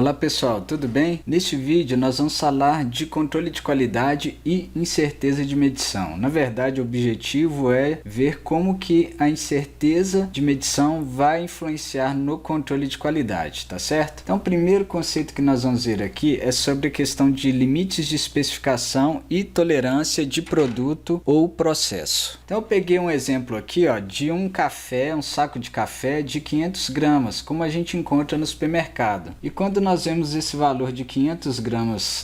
Olá pessoal, tudo bem? Neste vídeo nós vamos falar de controle de qualidade e incerteza de medição. Na verdade, o objetivo é ver como que a incerteza de medição vai influenciar no controle de qualidade, tá certo? Então o primeiro conceito que nós vamos ver aqui é sobre a questão de limites de especificação e tolerância de produto ou processo. Então eu peguei um exemplo aqui de um café, um saco de café de 500 gramas, como a gente encontra no supermercado. E quando nós vemos esse valor de 500 gramas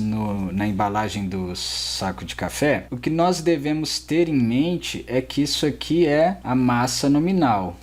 na embalagem do saco de café, o que nós devemos ter em mente é que isso aqui é a massa nominal.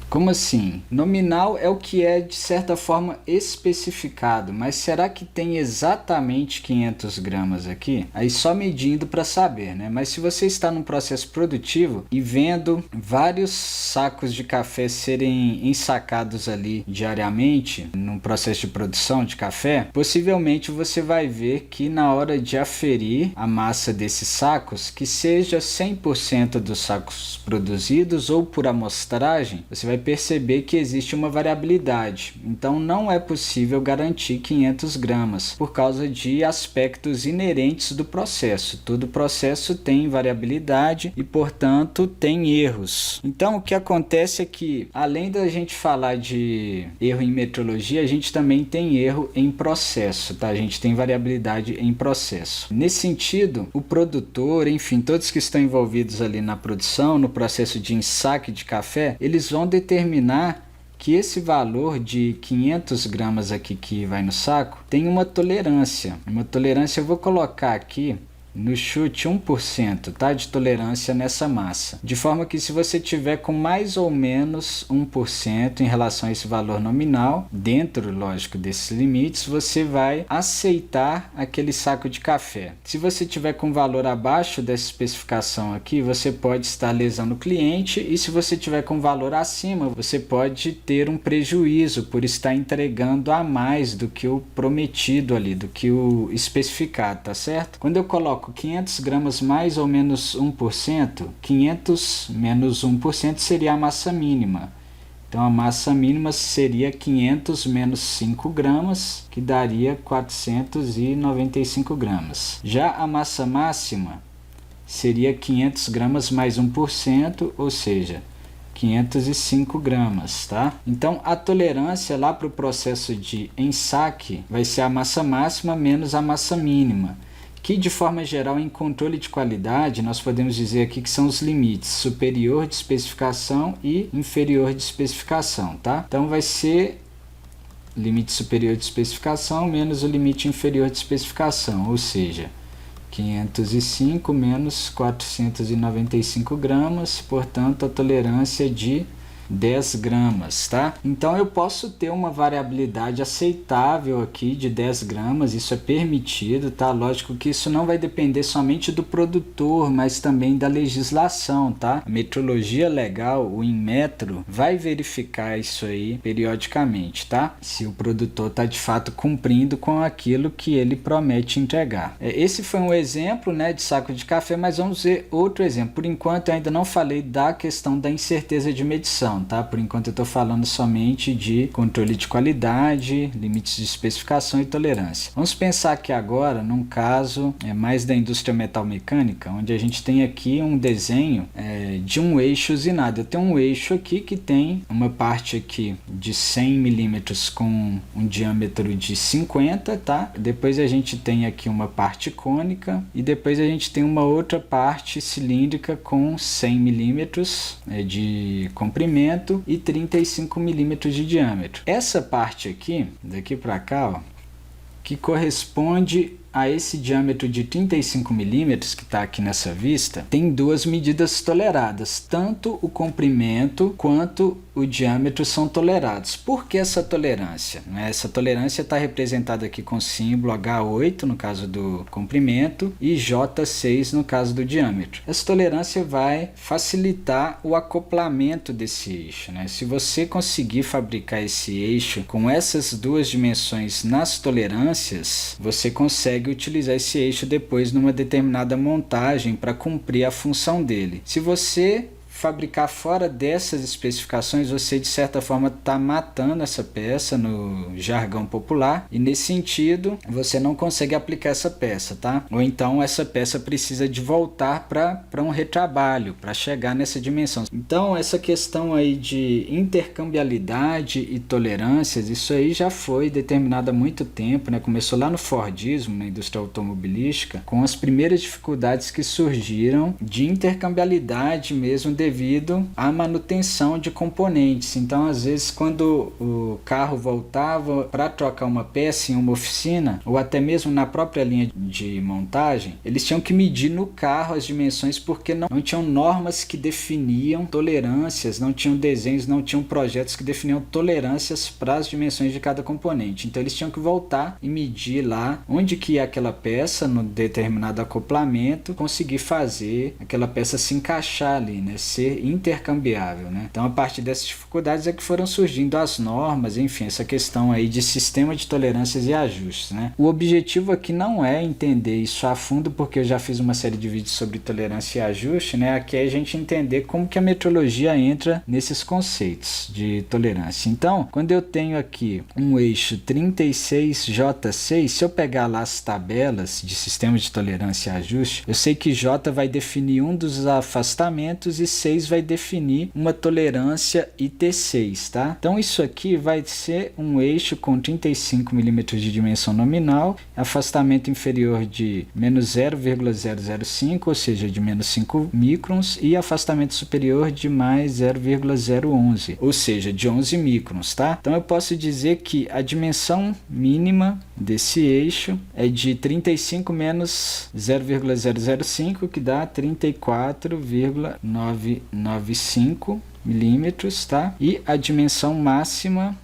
Como assim? Nominal é o que é de certa forma especificado, mas será que tem exatamente 500 gramas aqui? Aí só medindo para saber, né? Mas se você está num processo produtivo e vendo vários sacos de café serem ensacados ali diariamente, num processo de produção de café, possivelmente você vai ver que na hora de aferir a massa desses sacos, que seja 100% dos sacos produzidos ou por amostragem, você vai perceber que existe uma variabilidade. Então não é possível garantir 500 gramas por causa de aspectos inerentes do processo. Todo processo tem variabilidade e, portanto, tem erros. Então o que acontece é que, além da gente falar de erro em metrologia, a gente também tem erro em processo, tá? A gente tem variabilidade em processo. Nesse sentido, o produtor, enfim, todos que estão envolvidos ali na produção, no processo de ensaque de café, eles vão determinar que esse valor de 500 gramas aqui que vai no saco tem uma tolerância. Uma tolerância eu vou colocar aqui no chute 1%, tá? De tolerância nessa massa. De forma que se você tiver com mais ou menos 1% em relação a esse valor nominal, dentro, lógico, desses limites, você vai aceitar aquele saco de café. Se você tiver com valor abaixo dessa especificação aqui, você pode estar lesando o cliente, e se você tiver com valor acima, você pode ter um prejuízo por estar entregando a mais do que o prometido ali, do que o especificado, tá certo? Quando eu coloco 500 gramas mais ou menos 1%, 500 menos 1% seria a massa mínima. Então a massa mínima seria 500 menos 5 gramas, que daria 495 gramas. Já a massa máxima seria 500 gramas mais 1%, ou seja, 505 gramas, tá? Então a tolerância lá para o processo de ensaque vai ser a massa máxima menos a massa mínima, que de forma geral em controle de qualidade nós podemos dizer aqui que são os limites superior de especificação e inferior de especificação, tá? Então vai ser limite superior de especificação menos o limite inferior de especificação, ou seja, 505 menos 495 gramas, portanto a tolerância de 10 gramas, tá? Então eu posso ter uma variabilidade aceitável aqui de 10 gramas, isso é permitido, tá? Lógico que isso não vai depender somente do produtor, mas também da legislação, tá? A metrologia legal, o Inmetro, vai verificar isso aí periodicamente, tá? Se o produtor está de fato cumprindo com aquilo que ele promete entregar. Esse foi um exemplo, né, de saco de café, mas vamos ver outro exemplo. Por enquanto eu ainda não falei da questão da incerteza de medição, tá? Por enquanto eu estou falando somente de controle de qualidade, limites de especificação e tolerância. Vamos pensar aqui agora num caso mais da indústria metalmecânica, onde a gente tem aqui um desenho de um eixo usinado. Eu tenho um eixo aqui que tem uma parte aqui de 100 milímetros com um diâmetro de 50, tá? Depois a gente tem aqui uma parte cônica e depois a gente tem uma outra parte cilíndrica com 100 milímetros de comprimento e 35 milímetros de diâmetro. Essa parte aqui, daqui para cá, ó, que corresponde a esse diâmetro de 35 milímetros que está aqui nessa vista, tem duas medidas toleradas, tanto o comprimento quanto o diâmetro são tolerados. Por que essa tolerância? Essa tolerância está representada aqui com o símbolo H8 no caso do comprimento e J6 no caso do diâmetro. Essa tolerância vai facilitar o acoplamento desse eixo, né? Se você conseguir fabricar esse eixo com essas duas dimensões nas tolerâncias, você consegue utilizar esse eixo depois numa determinada montagem para cumprir a função dele. Se você fabricar fora dessas especificações, você de certa forma está matando essa peça no jargão popular, e nesse sentido você não consegue aplicar essa peça, tá? Ou então essa peça precisa de voltar para um retrabalho para chegar nessa dimensão. Então essa questão aí de intercambiabilidade e tolerâncias, isso aí já foi determinado há muito tempo, né? Começou lá no Fordismo, na indústria automobilística, com as primeiras dificuldades que surgiram de intercambiabilidade mesmo devido à manutenção de componentes. Então, às vezes, quando o carro voltava para trocar uma peça em uma oficina, ou até mesmo na própria linha de montagem, eles tinham que medir no carro as dimensões, porque não tinham normas que definiam tolerâncias, não tinham desenhos, não tinham projetos que definiam tolerâncias para as dimensões de cada componente. Então, eles tinham que voltar e medir lá onde que ia aquela peça, no determinado acoplamento, conseguir fazer aquela peça se encaixar ali, né? Ser intercambiável, né? Então, a partir dessas dificuldades é que foram surgindo as normas, enfim, essa questão aí de sistema de tolerâncias e ajustes, né? O objetivo aqui não é entender isso a fundo, porque eu já fiz uma série de vídeos sobre tolerância e ajuste, né? Aqui é a gente entender como que a metrologia entra nesses conceitos de tolerância. Então, quando eu tenho aqui um eixo 36J6, se eu pegar lá as tabelas de sistema de tolerância e ajuste, eu sei que J vai definir um dos afastamentos e 6 vai definir uma tolerância IT6, tá? Então isso aqui vai ser um eixo com 35 mm de dimensão nominal, afastamento inferior de menos 0,005, ou seja, de menos 5 microns, e afastamento superior de mais 0,011, ou seja, de 11 microns, tá? Então eu posso dizer que a dimensão mínima desse eixo é de 35 menos 0,005, que dá 34,995 milímetros, tá? E a dimensão máxima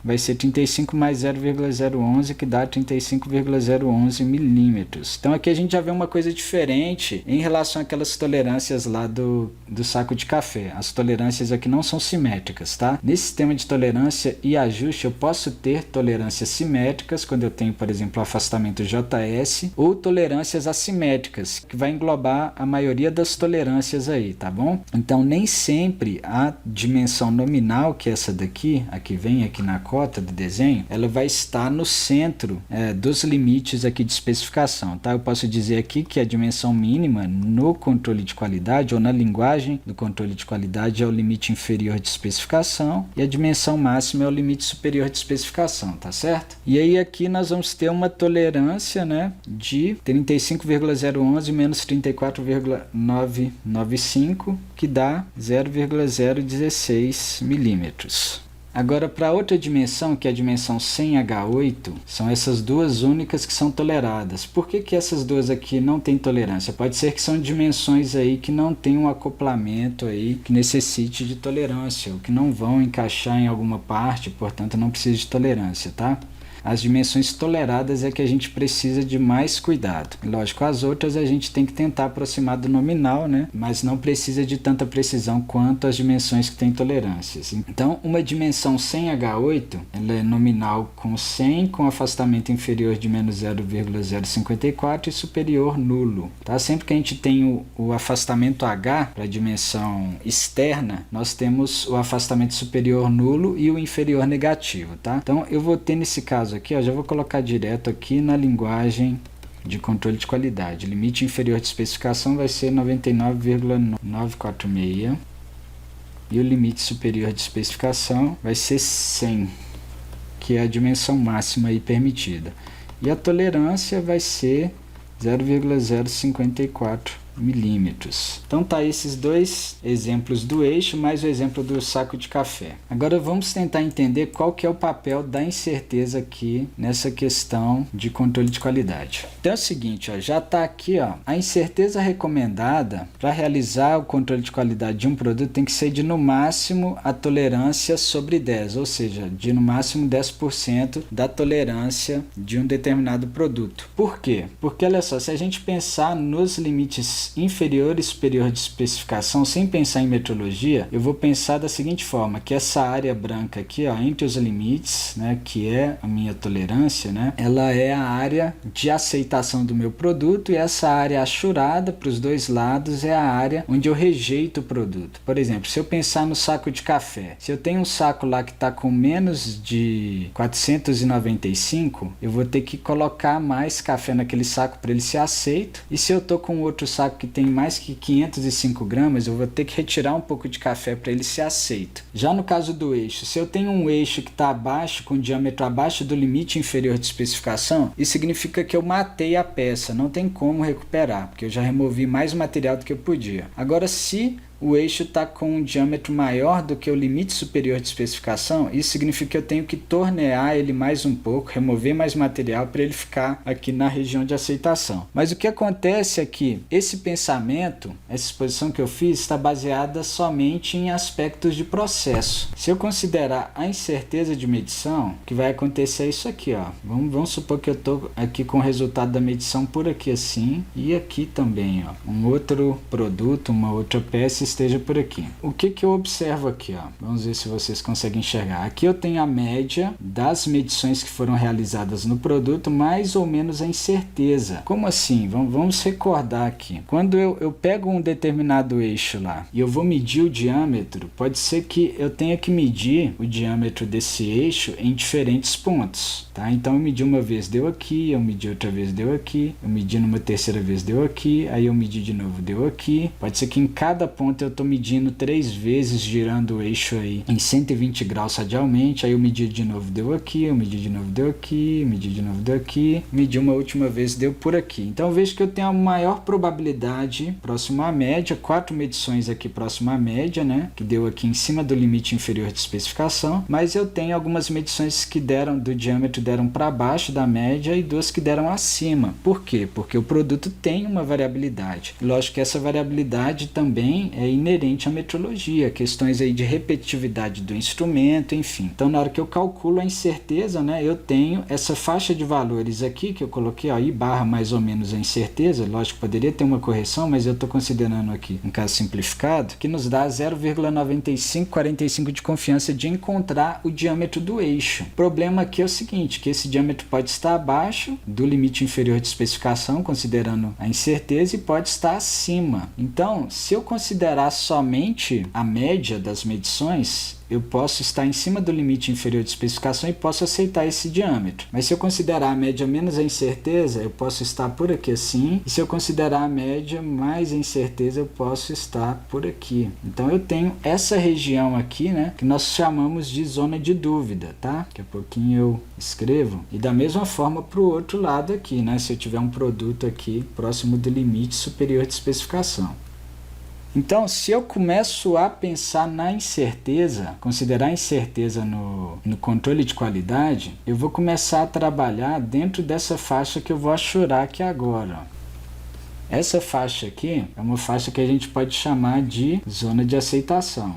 vai ser 35 mais 0,011, que dá 35,011 milímetros. Então aqui a gente já vê uma coisa diferente em relação àquelas tolerâncias lá do saco de café. As tolerâncias aqui não são simétricas, tá? Nesse sistema de tolerância e ajuste eu posso ter tolerâncias simétricas, quando eu tenho, por exemplo, afastamento JS, ou tolerâncias assimétricas, que vai englobar a maioria das tolerâncias aí, tá bom? Então nem sempre a dimensão nominal, que é essa daqui, a que vem aqui na cota do desenho, ela vai estar no centro dos limites aqui de especificação, tá? Eu posso dizer aqui que a dimensão mínima no controle de qualidade, ou na linguagem do controle de qualidade, é o limite inferior de especificação, e a dimensão máxima é o limite superior de especificação, tá certo? E aí aqui nós vamos ter uma tolerância, né, de 35,011 menos 34,995, que dá 0,016 milímetros. Agora, para outra dimensão, que é a dimensão 100H8, são essas duas únicas que são toleradas. Por que essas duas aqui não têm tolerância? Pode ser que são dimensões aí que não tem um acoplamento aí que necessite de tolerância, ou que não vão encaixar em alguma parte, portanto não precisa de tolerância, tá? As dimensões toleradas é que a gente precisa de mais cuidado. Lógico, as outras a gente tem que tentar aproximar do nominal, né? Mas não precisa de tanta precisão quanto as dimensões que têm tolerâncias. Então, uma dimensão 100H8, ela é nominal com 100, com afastamento inferior de menos 0,054 e superior nulo. Tá? Sempre que a gente tem o afastamento H para a dimensão externa, nós temos o afastamento superior nulo e o inferior negativo. Tá? Então, eu vou ter nesse caso aqui, ó, já vou colocar direto aqui na linguagem de controle de qualidade. Limite inferior de especificação vai ser 99,946 e o limite superior de especificação vai ser 100, que é a dimensão máxima aí permitida. E a tolerância vai ser 0,054 milímetros. Então tá esses dois exemplos do eixo mais o exemplo do saco de café. Agora vamos tentar entender qual que é o papel da incerteza aqui nessa questão de controle de qualidade. Então é o seguinte, ó, já está aqui, ó, a incerteza recomendada para realizar o controle de qualidade de um produto tem que ser de no máximo a tolerância sobre 10, ou seja, de no máximo 10% da tolerância de um determinado produto. Por quê? Porque olha só, se a gente pensar nos limites limites inferior e superior de especificação, sem pensar em metrologia, eu vou pensar da seguinte forma, que essa área branca aqui, ó, entre os limites, né, que é a minha tolerância, né, ela é a área de aceitação do meu produto, e essa área achurada para os dois lados é a área onde eu rejeito o produto. Por exemplo, se eu pensar no saco de café, se eu tenho um saco lá que está com menos de 495, eu vou ter que colocar mais café naquele saco para ele ser aceito, e se eu estou com outro saco que tem mais que 505 gramas, eu vou ter que retirar um pouco de café para ele ser aceito. Já no caso do eixo, se eu tenho um eixo que está abaixo, com diâmetro abaixo do limite inferior de especificação, isso significa que eu matei a peça, não tem como recuperar, porque eu já removi mais material do que eu podia. Agora, se o eixo está com um diâmetro maior do que o limite superior de especificação, isso significa que eu tenho que tornear ele mais um pouco, remover mais material para ele ficar aqui na região de aceitação. Mas o que acontece é que esse pensamento, essa exposição que eu fiz, está baseada somente em aspectos de processo. Se eu considerar a incerteza de medição, o que vai acontecer é isso aqui, ó. Vamos supor que eu estou aqui com o resultado da medição por aqui assim, e aqui também, ó, um outro produto, uma outra peça esteja por aqui. O que eu observo aqui, ó? Vamos ver se vocês conseguem enxergar. Aqui eu tenho a média das medições que foram realizadas no produto, mais ou menos a incerteza. Como assim? Vamos recordar aqui. Quando eu pego um determinado eixo lá e eu vou medir o diâmetro, pode ser que eu tenha que medir o diâmetro desse eixo em diferentes pontos, tá? Então eu medi uma vez, deu aqui, eu medi outra vez, deu aqui, eu medi numa terceira vez, deu aqui, aí eu medi de novo, deu aqui. Pode ser que em cada ponto eu estou medindo 3 vezes, girando o eixo aí em 120 graus radialmente, aí eu medi de novo, deu aqui, eu medi de novo, deu aqui, medi de novo, deu aqui, medi uma última vez, deu por aqui. Então eu vejo que eu tenho a maior probabilidade próximo à média, 4 medições aqui próximo à média, né, que deu aqui em cima do limite inferior de especificação, mas eu tenho algumas medições que deram do diâmetro, deram para baixo da média, e 2 que deram acima. Por quê? Porque o produto tem uma variabilidade. Lógico que essa variabilidade também é inerente à metrologia, questões aí de repetitividade do instrumento, enfim. Então, na hora que eu calculo a incerteza, né, eu tenho essa faixa de valores aqui, que eu coloquei aí, barra mais ou menos a incerteza, lógico que poderia ter uma correção, mas eu estou considerando aqui um caso simplificado, que nos dá 0,9545 de confiança de encontrar o diâmetro do eixo. O problema aqui é o seguinte, que esse diâmetro pode estar abaixo do limite inferior de especificação, considerando a incerteza, e pode estar acima. Então, se eu considerar somente a média das medições, eu posso estar em cima do limite inferior de especificação e posso aceitar esse diâmetro. Mas se eu considerar a média menos a incerteza, eu posso estar por aqui assim. E se eu considerar a média mais a incerteza, eu posso estar por aqui. Então eu tenho essa região aqui, né, que nós chamamos de zona de dúvida, tá? Daqui a pouquinho eu escrevo. E da mesma forma para o outro lado aqui, né? Se eu tiver um produto aqui próximo do limite superior de especificação. Então, se eu começo a pensar na incerteza, considerar a incerteza no controle de qualidade, eu vou começar a trabalhar dentro dessa faixa que eu vou achurar aqui agora. Essa faixa aqui é uma faixa que a gente pode chamar de zona de aceitação.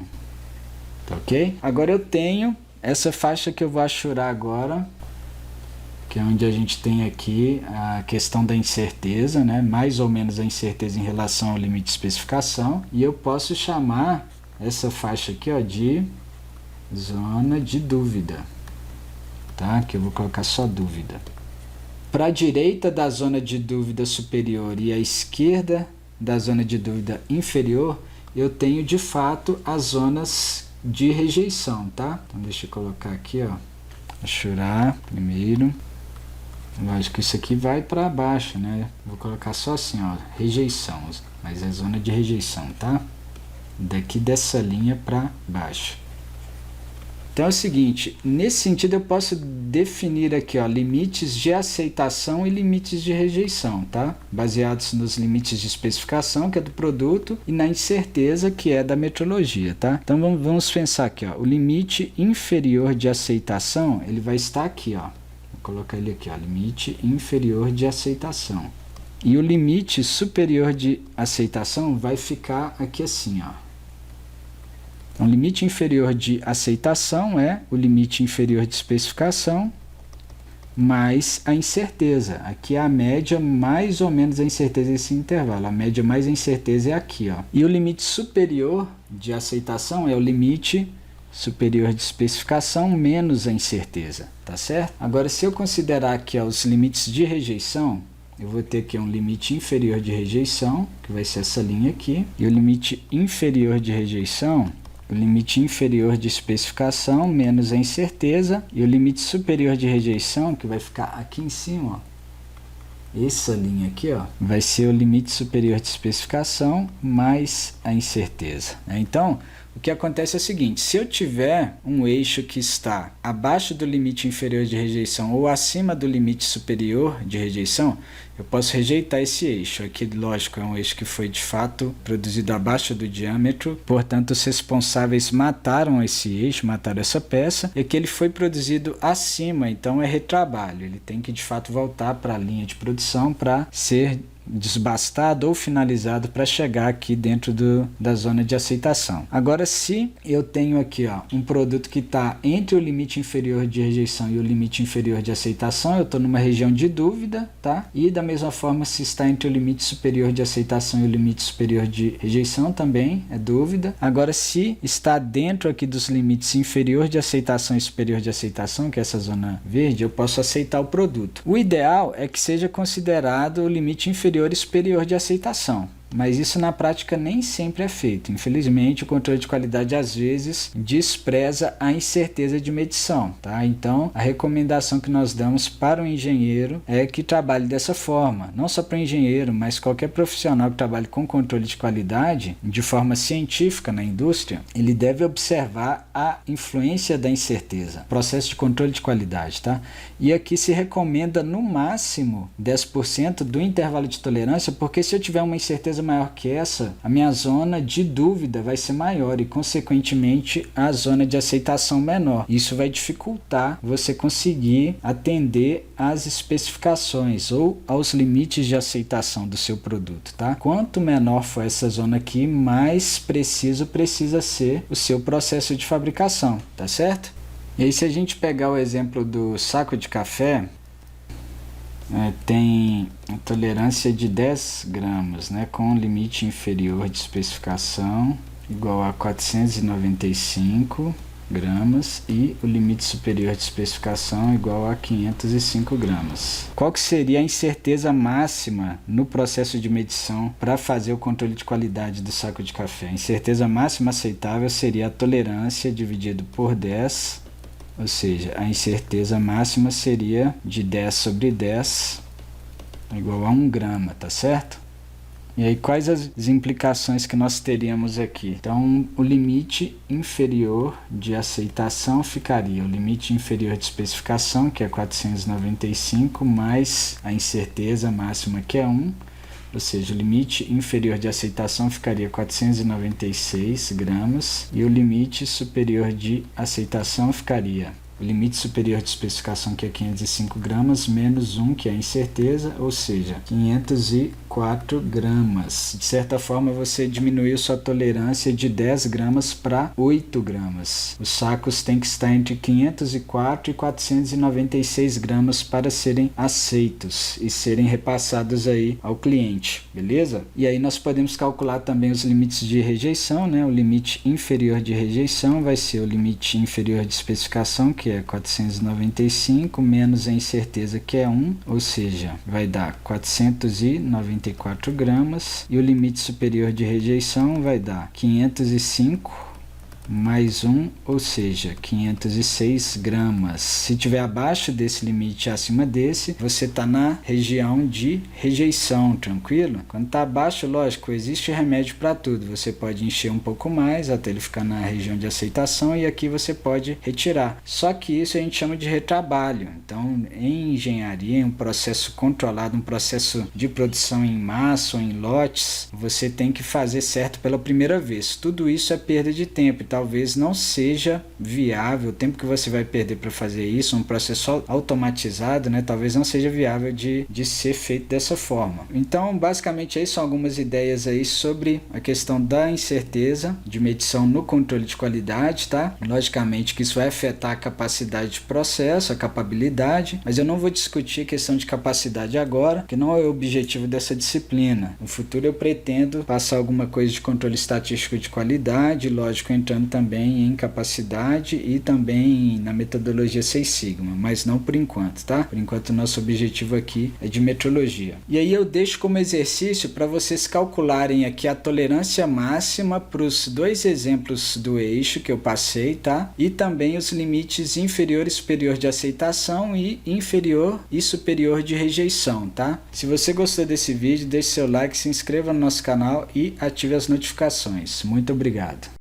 Tá ok? Agora eu tenho essa faixa que eu vou achurar agora, que é onde a gente tem aqui a questão da incerteza, né? Mais ou menos a incerteza em relação ao limite de especificação, e eu posso chamar essa faixa aqui, ó, de zona de dúvida, tá? Que eu vou colocar só dúvida. Para a direita da zona de dúvida superior e à esquerda da zona de dúvida inferior, eu tenho de fato as zonas de rejeição, tá? Então deixa eu colocar aqui, ó, achurar primeiro. Lógico que isso aqui vai para baixo, né? Vou colocar só assim, ó, rejeição, mas é zona de rejeição, tá? Daqui dessa linha para baixo. Então é o seguinte, nesse sentido eu posso definir aqui, ó, limites de aceitação e limites de rejeição, tá? Baseados nos limites de especificação, que é do produto, e na incerteza, que é da metrologia, tá? Então vamos pensar aqui, ó, o limite inferior de aceitação, ele vai estar aqui, ó. Colocar ele aqui, ó, limite inferior de aceitação. E o limite superior de aceitação vai ficar aqui assim, ó. Então, o limite inferior de aceitação é o limite inferior de especificação mais a incerteza. Aqui é a média mais ou menos a incerteza desse intervalo. A média mais a incerteza é aqui, ó. E o limite superior de aceitação é o limite superior de especificação menos a incerteza, tá certo? Agora, se eu considerar aqui, ó, os limites de rejeição, eu vou ter aqui um limite inferior de rejeição, que vai ser essa linha aqui, e o limite inferior de rejeição, o limite inferior de especificação menos a incerteza, e o limite superior de rejeição, que vai ficar aqui em cima, ó, essa linha aqui, ó, vai ser o limite superior de especificação mais a incerteza. Então, o que acontece é o seguinte: se eu tiver um eixo que está abaixo do limite inferior de rejeição ou acima do limite superior de rejeição, eu posso rejeitar esse eixo. Aqui, lógico, é um eixo que foi de fato produzido abaixo do diâmetro, portanto os responsáveis mataram esse eixo, mataram essa peça, e aqui ele foi produzido acima, então é retrabalho. Ele tem que de fato voltar para a linha de produção para ser desbastado ou finalizado para chegar aqui dentro da zona de aceitação. Agora, se eu tenho aqui, ó, um produto que está entre o limite inferior de rejeição e o limite inferior de aceitação, eu estou numa região de dúvida, tá? E da mesma forma, se está entre o limite superior de aceitação e o limite superior de rejeição, também é dúvida. Agora, se está dentro aqui dos limites inferior de aceitação e superior de aceitação, que é essa zona verde, eu posso aceitar o produto. O ideal é que seja considerado o limite inferior e superior de aceitação, mas isso na prática nem sempre é feito. Infelizmente, o controle de qualidade às vezes despreza a incerteza de medição, tá? Então, a recomendação que nós damos para o engenheiro é que trabalhe dessa forma. Não só para o engenheiro, mas qualquer profissional que trabalhe com controle de qualidade de forma científica na indústria, ele deve observar a influência da incerteza, processo de controle de qualidade, tá? E aqui se recomenda no máximo 10% do intervalo de tolerância, porque se eu tiver uma incerteza maior que essa, a minha zona de dúvida vai ser maior e, consequentemente, a zona de aceitação menor. Isso vai dificultar você conseguir atender às especificações ou aos limites de aceitação do seu produto, tá? Quanto menor for essa zona aqui, mais preciso precisa ser o seu processo de fabricação, tá certo? E aí, se a gente pegar o exemplo do saco de café, tem a tolerância de 10 gramas, né, com limite inferior de especificação igual a 495 gramas e o limite superior de especificação igual a 505 gramas. Qual que seria a incerteza máxima no processo de medição para fazer o controle de qualidade do saco de café? A incerteza máxima aceitável seria a tolerância dividido por 10, ou seja, a incerteza máxima seria de 10 sobre 10 igual a 1 grama, tá certo? E aí, quais as implicações que nós teríamos aqui? Então, o limite inferior de aceitação ficaria o limite inferior de especificação, que é 495, mais a incerteza máxima, que é 1. Ou seja, o limite inferior de aceitação ficaria 496 gramas e o limite superior de aceitação ficaria o limite superior de especificação, que é 505 gramas, menos 1, que é a incerteza, ou seja, 504 gramas. De certa forma, você diminuiu sua tolerância de 10 gramas para 8 gramas. Os sacos têm que estar entre 504 e 496 gramas para serem aceitos e serem repassados aí ao cliente, beleza? E aí nós podemos calcular também os limites de rejeição, né? O limite inferior de rejeição vai ser o limite inferior de especificação, que é 495, menos a incerteza, que é 1, ou seja, vai dar 494 gramas, e o limite superior de rejeição vai dar 505 mais 1, ou seja, 506 gramas. Se tiver abaixo desse limite e acima desse, você está na região de rejeição, tranquilo? Quando está abaixo, lógico, existe remédio para tudo. Você pode encher um pouco mais até ele ficar na região de aceitação e aqui você pode retirar. Só que isso a gente chama de retrabalho. Então, em engenharia, em um processo controlado, um processo de produção em massa ou em lotes, você tem que fazer certo pela primeira vez. Tudo isso é perda de tempo. talvez não seja viável, o tempo que você vai perder para fazer isso, um processo automatizado, né, talvez não seja viável de ser feito dessa forma. Então, basicamente, aí são algumas ideias aí sobre a questão da incerteza de medição no controle de qualidade, tá? Logicamente que isso vai afetar a capacidade de processo, a capabilidade, mas eu não vou discutir a questão de capacidade agora, que não é o objetivo dessa disciplina. No futuro eu pretendo passar alguma coisa de controle estatístico de qualidade, lógico, entrando também em capacidade e também na metodologia 6 Sigma, mas não por enquanto, tá? Por enquanto o nosso objetivo aqui é de metrologia. E aí eu deixo como exercício para vocês calcularem aqui a tolerância máxima para os dois exemplos do eixo que eu passei, tá? E também os limites inferior e superior de aceitação e inferior e superior de rejeição, tá? Se você gostou desse vídeo, deixe seu like, se inscreva no nosso canal e ative as notificações. Muito obrigado.